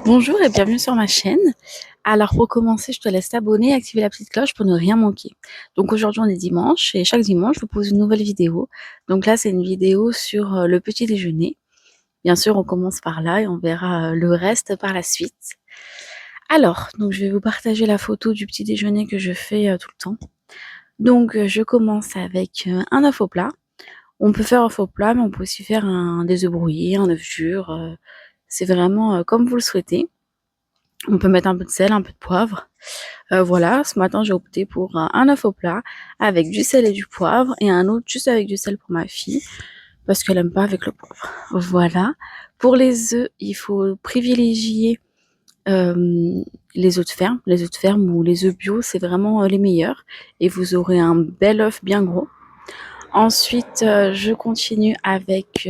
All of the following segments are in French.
Bonjour et bienvenue sur ma chaîne. Alors pour commencer, je te laisse t'abonner et activer la petite cloche pour ne rien manquer. Donc aujourd'hui on est dimanche et chaque dimanche je vous pose une nouvelle vidéo. Donc là c'est une vidéo sur le petit déjeuner. Bien sûr on commence par là et on verra le reste par la suite. Alors, donc je vais vous partager la photo du petit déjeuner que je fais tout le temps. Donc je commence avec un œuf au plat. On peut faire un œuf au plat mais on peut aussi faire des œufs brouillés, un œuf dur. C'est vraiment comme vous le souhaitez. On peut mettre un peu de sel, un peu de poivre. Voilà, ce matin j'ai opté pour un œuf au plat avec du sel et du poivre et un autre juste avec du sel pour ma fille parce qu'elle aime pas avec le poivre. Voilà. Pour les œufs, il faut privilégier les œufs de ferme. Les œufs de ferme ou les œufs bio, c'est vraiment les meilleurs et vous aurez un bel œuf bien gros. Ensuite, je continue avec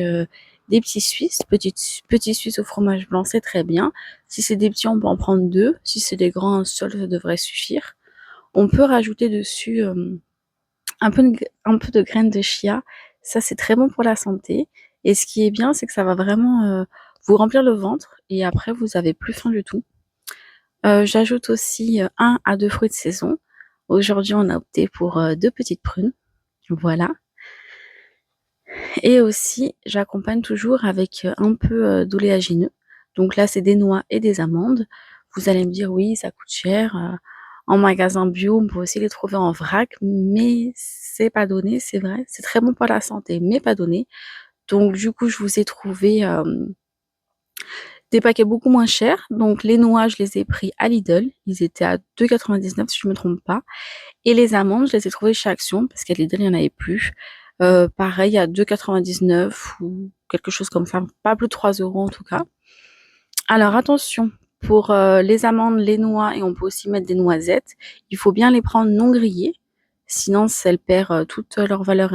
des petits Suisses, petits Suisses au fromage blanc, c'est très bien. Si c'est des petits, on peut en prendre deux. Si c'est des grands, un seul, ça devrait suffire. On peut rajouter dessus un peu de graines de chia. Ça, c'est très bon pour la santé. Et ce qui est bien, c'est que ça va vraiment vous remplir le ventre et après, vous avez plus faim du tout. J'ajoute aussi 1 à 2 fruits de saison. Aujourd'hui, on a opté pour 2 petites prunes. Voilà. Et aussi, j'accompagne toujours avec un peu d'oléagineux. Donc là, c'est des noix et des amandes. Vous allez me dire, oui, ça coûte cher. En magasin bio, on peut aussi les trouver en vrac, mais c'est pas donné, c'est vrai. C'est très bon pour la santé, mais pas donné. Donc du coup, je vous ai trouvé des paquets beaucoup moins chers. Donc les noix, je les ai pris à Lidl. Ils étaient à 2,99 si je me trompe pas. Et les amandes, je les ai trouvées chez Action parce qu'à Lidl, il n'y en avait plus. Pareil à 2,99 ou quelque chose comme ça. Pas plus de 3 euros en tout cas. Alors attention, pour les amandes, les noix, et on peut aussi mettre des noisettes, il faut bien les prendre non grillées. Sinon, elles perdent toute leur valeur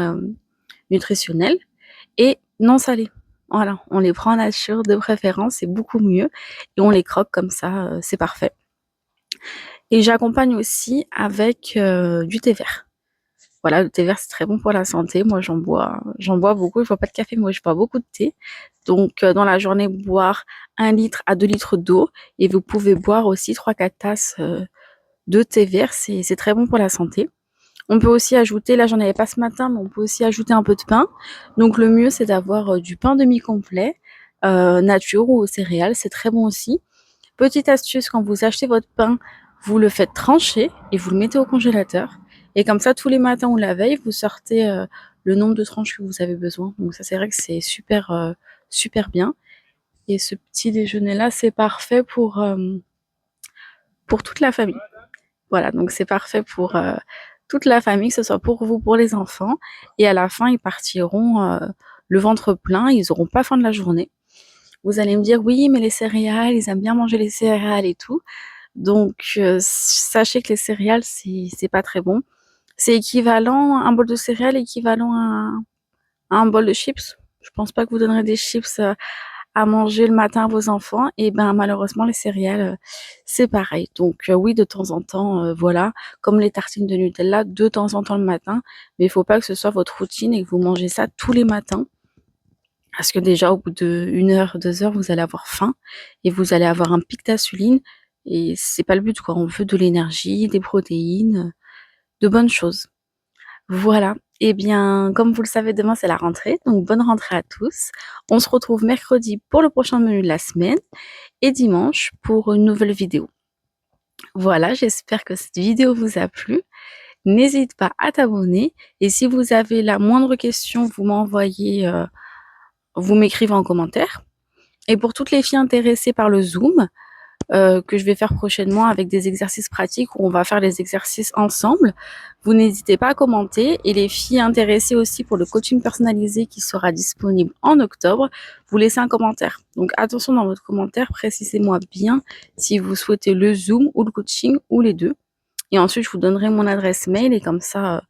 nutritionnelle. Et non salées. Voilà, on les prend nature de préférence, c'est beaucoup mieux. Et on les croque comme ça, c'est parfait. Et j'accompagne aussi avec du thé vert. Voilà, le thé vert, c'est très bon pour la santé. Moi, j'en bois beaucoup. Je bois pas de café, moi, je bois beaucoup de thé. Donc, dans la journée, boire 1 litre à 2 litres d'eau. Et vous pouvez boire aussi 3-4 tasses de thé vert. C'est très bon pour la santé. On peut aussi ajouter, là, j'en avais pas ce matin, mais on peut aussi ajouter un peu de pain. Donc, le mieux, c'est d'avoir du pain demi-complet, nature ou aux céréales. C'est très bon aussi. Petite astuce, quand vous achetez votre pain, vous le faites trancher et vous le mettez au congélateur. Et comme ça, tous les matins ou la veille, vous sortez le nombre de tranches que vous avez besoin. Donc ça, c'est vrai que c'est super, super bien. Et ce petit déjeuner-là, c'est parfait pour toute la famille. Voilà, donc c'est parfait pour toute la famille, que ce soit pour vous, pour les enfants. Et à la fin, ils partiront le ventre plein, ils n'auront pas faim de la journée. Vous allez me dire, oui, mais les céréales, ils aiment bien manger les céréales et tout. Donc, sachez que les céréales, c'est pas très bon. C'est équivalent, un bol de céréales équivalent à un bol de chips. Je pense pas que vous donnerez des chips à manger le matin à vos enfants. Et ben, malheureusement, les céréales, c'est pareil. Donc, oui, de temps en temps, voilà, comme les tartines de Nutella, de temps en temps le matin. Mais il faut pas que ce soit votre routine et que vous mangez ça tous les matins. Parce que déjà, au bout d'1 heure, 2 heures, vous allez avoir faim et vous allez avoir un pic d'insuline. Et c'est pas le but, quoi. On veut de l'énergie, des protéines, de bonnes choses. Voilà. Eh bien, comme vous le savez, demain c'est la rentrée, donc bonne rentrée à tous. On se retrouve mercredi pour le prochain menu de la semaine et dimanche pour une nouvelle vidéo. Voilà, j'espère que cette vidéo vous a plu. N'hésite pas à t'abonner et si vous avez la moindre question, vous m'écrivez en commentaire. Et pour toutes les filles intéressées par le Zoom, que je vais faire prochainement avec des exercices pratiques où on va faire les exercices ensemble. Vous n'hésitez pas à commenter et les filles intéressées aussi pour le coaching personnalisé qui sera disponible en octobre, vous laissez un commentaire. Donc attention dans votre commentaire, précisez-moi bien si vous souhaitez le Zoom ou le coaching ou les deux. Et ensuite, je vous donnerai mon adresse mail et comme ça,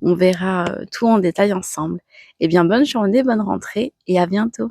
on verra tout en détail ensemble. Eh bien, bonne journée, bonne rentrée et à bientôt.